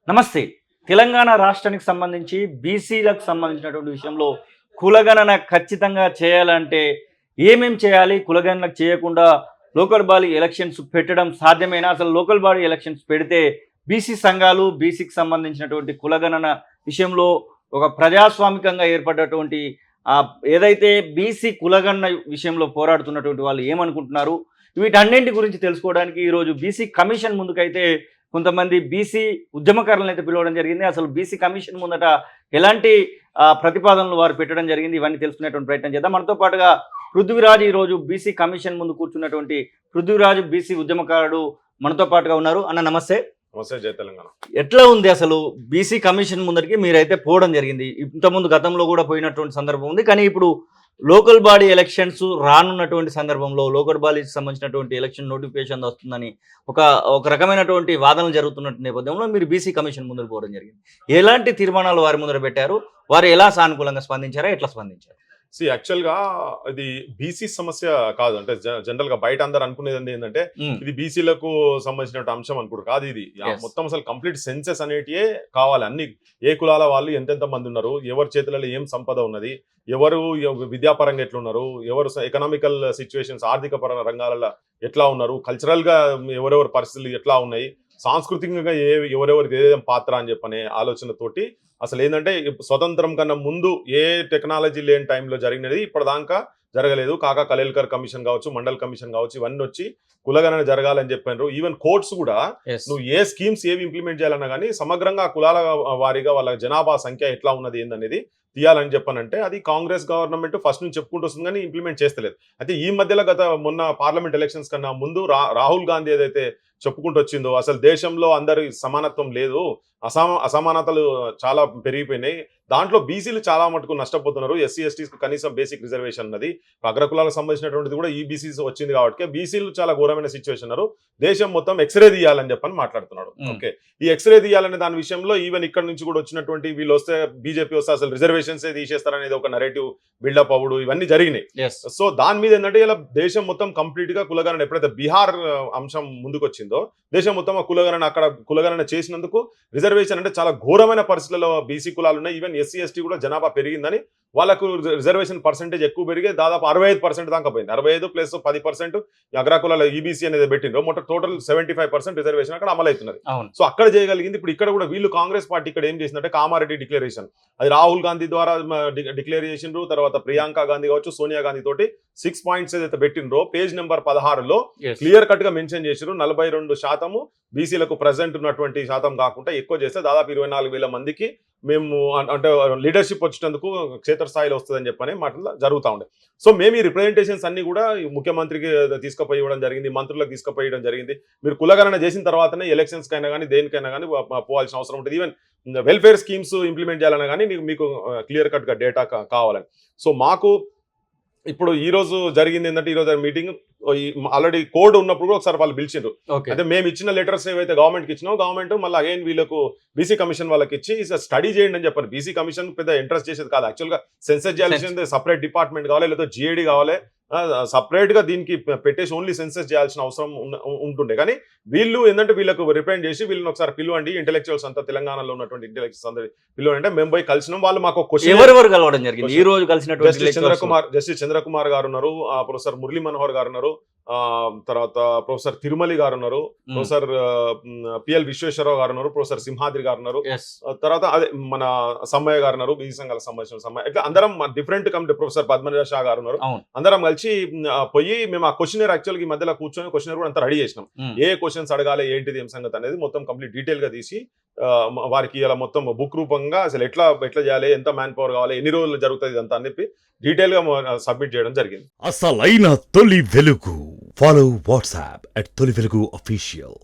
నమస్తే. తెలంగాణ రాష్ట్రానికి సంబంధించి బీసీలకు సంబంధించినటువంటి విషయంలో కులగణన ఖచ్చితంగా చేయాలంటే ఏమేం చేయాలి? కులగణన చేయకుండా లోకల్ బాడీ ఎలక్షన్స్ పెట్టడం సాధ్యమేనా? అసలు లోకల్ బాడీ ఎలక్షన్స్ పెడితే బీసీ సంఘాలు, బీసీకి సంబంధించినటువంటి కులగణన విషయంలో ఒక ప్రజాస్వామికంగా ఏర్పడ్డటువంటి ఏదైతే బీసీ కులగణన విషయంలో పోరాడుతున్నటువంటి వాళ్ళు ఏమనుకుంటున్నారు? వీటన్నింటి గురించి తెలుసుకోవడానికి ఈరోజు బీసీ కమిషన్ ముందుకైతే కొంతమంది బీసీ ఉద్యమకారులను అయితే పిలవడం జరిగింది. అసలు బీసీ కమిషన్ ముందట ఎలాంటి ప్రతిపాదనలు వారు పెట్టడం జరిగింది, ఇవన్నీ తెలుసుకునేటువంటి ప్రయత్నం చేద్దాం. మనతో పాటుగా పృథ్వీరాజ్ ఈరోజు బీసీ కమిషన్ ముందు కూర్చున్నటువంటి పృథ్వీరాజ్ బీసీ ఉద్యమకారుడు మనతో పాటుగా ఉన్నారు. అన్న నమస్తే. నమస్తే. జై తెలంగాణ. ఎట్లా ఉంది అసలు బీసీ కమిషన్ ముందరికి మీరైతే పోవడం జరిగింది? ఇంతకుముందు గతంలో కూడా పోయినటువంటి సందర్భం ఉంది, కానీ ఇప్పుడు లోకల్ బాడీ ఎలక్షన్స్ రానున్నటువంటి సందర్భంలో లోకల్ బాడీకి సంబంధించినటువంటి ఎలక్షన్ నోటిఫికేషన్ వస్తుందని ఒక రకమైనటువంటి వాదనలు జరుగుతున్న నేపథ్యంలో మీరు బీసీ కమిషన్ ముందుకు పోవడం జరిగింది. ఎలాంటి తీర్మానాలు వారి ముందర పెట్టారు? వారు ఎలా సానుకూలంగా స్పందించారా? ఎట్లా స్పందించారు? యాక్చువల్గా ఇది బీసీ సమస్య కాదు. అంటే జనరల్ గా బయట అందరు అనుకునేది ఏంటంటే ఇది బీసీలకు సంబంధించిన అంశం అనుకుంటారు. కాదు, ఇది మొత్తం అసలు కంప్లీట్ సెన్సెస్ అనేటివే కావాలి. అన్ని ఏ కులాల వాళ్ళు ఎంతెంత మంది ఉన్నారు, ఎవరి చేతులలో ఏం సంపద ఉన్నది, ఎవరు విద్యాపరంగా ఎట్లున్నారు, ఎవరు ఎకనామికల్ సిచ్యువేషన్స్ ఆర్థిక రంగాలలో ఎట్లా ఉన్నారు, కల్చరల్ గా ఎవరెవరి పరిస్థితులు ఎట్లా ఉన్నాయి, సాంస్కృతికంగా ఎవరెవరికి ఏదేం పాత్ర అని చెప్పనే ఆలోచనతోటి అసలు ఏంటంటే స్వతంత్రం కన్నా ముందు ఏ టెక్నాలజీ లేని టైంలో జరిగినది ఇప్పటిదాకా జరగలేదు. కాకా కలేల్కర్ కమిషన్ కావచ్చు, మండల్ కమిషన్ కావచ్చు, ఇవన్నీ వచ్చి కులగణన జరగాలని చెప్పారు. ఈవెన్ కోర్ట్స్ కూడా నువ్వు ఏ స్కీమ్స్ ఏవి ఇంప్లిమెంట్ చేయాలన్నా కానీ సమగ్రంగా కులాల వారీగా వాళ్ళ జనాభా సంఖ్య ఎట్లా ఉన్నది ఏందనేది తీయాలని చెప్పానంటే అది కాంగ్రెస్ గవర్నమెంట్ ఫస్ట్ నుంచి చెప్పుకుంటూ వస్తుంది, కానీ ఇంప్లిమెంట్ చేస్తలేదు. అయితే ఈ మధ్యలో మొన్న పార్లమెంట్ ఎలక్షన్స్ కన్నా ముందు రాహుల్ గాంధీ ఏదైతే చెప్పుకుంటూ వచ్చిందో అసలు దేశంలో అందరి సమానత్వం లేదు, అసమానతలు చాలా పెరిగిపోయినాయి, దాంట్లో బీసీలు చాలా మటుకు నష్టపోతున్నారు, ఎస్సీ ఎస్టీస్ కనీసం బేసిక్ రిజర్వేషన్ ఉన్నది, అగ్రకులాలకు సంబంధించినటువంటిది కూడా ఈ బీసీస్ వచ్చింది కాబట్టి బీసీలు చాలా ఘోరమైన సిచ్యువేషన్ ఉన్నారు, దేశం మొత్తం ఎక్స్రే తీయాలని చెప్పని మాట్లాడుతున్నాడు. ఓకే, ఈ ఎక్స్రే తీయాలనే దాని విషయంలో ఈవెన్ ఇక్కడ నుంచి కూడా వచ్చినటువంటి వీళ్ళు వస్తే బీజేపీ వస్తే అసలు రిజర్వేషన్స్ తీసేస్తారనేది ఒక నెరేటివ్ బిల్డప్ అవ్వడు ఇవన్నీ జరిగినాయి. సో దాని మీద ఏంటంటే ఇలా దేశం మొత్తం కంప్లీట్ గా కులగణన ఎప్పుడైతే బీహార్ అంశం ముందుకు వచ్చిందో దేశం మొత్తం కులగణన అక్కడ కులగణన చేసినందుకు రిజర్వేషన్ అంటే చాలా ఘోరమైన పరిస్థితుల్లో బీసీ కులాలు ఉన్నాయి. ఈవెన్ ఎస్సీ ఎస్టీ కూడా జనాభా పెరిగిందని వాళ్ళకు రిజర్వేషన్ పర్సెంటేజ్ ఎక్కువ పెరిగి దాదాపు 65% దాకా పోయింది. 65 ప్లస్ 10% అగ్రకులాల ఈబీసీ అనేది పెట్టిండ్రు, మొత్తం టోటల్ 75% రిజర్వేషన్ అక్కడ అమలవుతున్నది. సో అక్కడ చేయగలిగింది. ఇప్పుడు ఇక్కడ కూడా వీళ్ళు కాంగ్రెస్ పార్టీ ఇక్కడ ఏం చేసిందంటే కామారెడ్డి డిక్లరేషన్ అది రాహుల్ గాంధీ ద్వారా డిక్లేర్ చేసిండ్రు. తర్వాత ప్రియాంక గాంధీ కావచ్చు, సోనియా గాంధీ తోటి 6 పాయింట్స్ ఏదైతే పెట్టిండ్రో పేజ్ నెంబర్ 16లో క్లియర్ కట్ గా మెన్షన్ చేసిండ్రు. 42% బీసీలకు ప్రజెంట్ ఉన్నటువంటి శాతం కాకుండా ఎక్కువ చేస్తే దాదాపు 24,000 మందికి మేము అంటే లీడర్షిప్ వచ్చినందుకు క్షేత్రస్థాయిలో వస్తుందని చెప్పనే మాటలు జరుగుతూ ఉండే. సో మేము ఈ రిప్రజెంటేషన్స్ అన్ని కూడా ముఖ్యమంత్రికి తీసుకుపోయి ఇవ్వడం జరిగింది, మంత్రులకు తీసుకుపోయడం జరిగింది. మీరు కులగణన చేసిన తర్వాతనే ఎలక్షన్స్కి అయినా కానీ దేనికైనా కానీ పోవాల్సిన అవసరం ఉంటుంది. ఈవెన్ వెల్ఫేర్ స్కీమ్స్ ఇంప్లిమెంట్ చేయాలన్నా కానీ మీకు క్లియర్ కట్గా డేటా కావాలని. సో మాకు ఇప్పుడు ఈ రోజు జరిగింది ఏంటంటే, ఈ రోజు మీటింగ్ ఆల్రెడీ కోడ్ ఉన్నప్పుడు కూడా ఒకసారి వాళ్ళు పిలిచిండ్రు. అయితే మేము ఇచ్చిన లెటర్స్ ఏవైతే గవర్నమెంట్కి ఇచ్చినామో గవర్నమెంట్ మళ్ళీ అగైన్ వీళ్ళకు బీసీ కమిషన్ వాళ్ళకి ఇచ్చి స్టడీ చేయండి అని చెప్పారు. బీసీ కమిషన్ పెద్ద ఇంట్రెస్ట్ చేసేది కాదు, యాక్చువల్గా సెన్సస్ చేయాల్సింది సపరేట్ డిపార్ట్మెంట్ కావాలి, లేదా జిఏడి కావాలి, సపరేట్ గా దీనికి పెట్టేసి ఓన్లీ సెన్సస్ చేయాల్సిన అవసరం ఉంటుండే. కానీ వీళ్ళు ఏంటంటే వీళ్ళకు రిప్రజెంట్ చేసి వీళ్ళని ఒకసారి పిలువండి, ఇంటెలెక్చువల్స్ అంతా తెలంగాణలో ఉన్నటువంటి ఇంటెలెక్చువల్స్ అందరి పిలువంటే మేము పోయి కలిసినాం. వాళ్ళు మాకు కలవడం జరిగింది. ఈ రోజు కలిసినటువంటి జస్టిస్ చంద్రకుమార్ గారు ఉన్నారు, ప్రొఫెసర్ మురళీ మనోహర్ గారు ఉన్నారు, తర్వాత ప్రొఫెసర్ తిరుమలి గారు ఉన్నారు, ప్రొఫెసర్ పిఎల్ విశ్వేశ్వరరావు గారు ఉన్నారు, ప్రొఫెసర్ సింహాద్రి గారు ఉన్నారు, తర్వాత అదే మన సమ్మయ్య గారు ఉన్నారు, బీసీ సంఘాలకు సంబంధించిన సమ్మయ్య, ఇట్లా అందరం different committee, professor Padmaja Shah గారు ఉన్నారు, అందరం కలిసి పోయి మేము ఆ క్వశ్చనర్ యాక్చువల్గా ఈ మధ్యలో కూర్చొని క్వశ్చనర్ కూడా అంతా రెడీ చేసినాం. ఏ క్వశ్చన్స్ అడగాలి, ఏంటిది ఏం సంగతి అనేది మొత్తం కంప్లీట్ డీటెయిల్ గా తీసి వారికి ఇలా మొత్తం బుక్ రూపంగా అసలు ఎట్లా చేయాలి, ఎంత మ్యాన్ పవర్ కావాలి, ఎన్ని రోజులు జరుగుతుంది ఇదంతా అని చెప్పి డీటెయిల్ గా సబ్మిట్ చేయడం జరిగింది. అసలైన తొలి వెలుగు. ఫాలో వాట్సాప్ @తొలి వెలుగు official.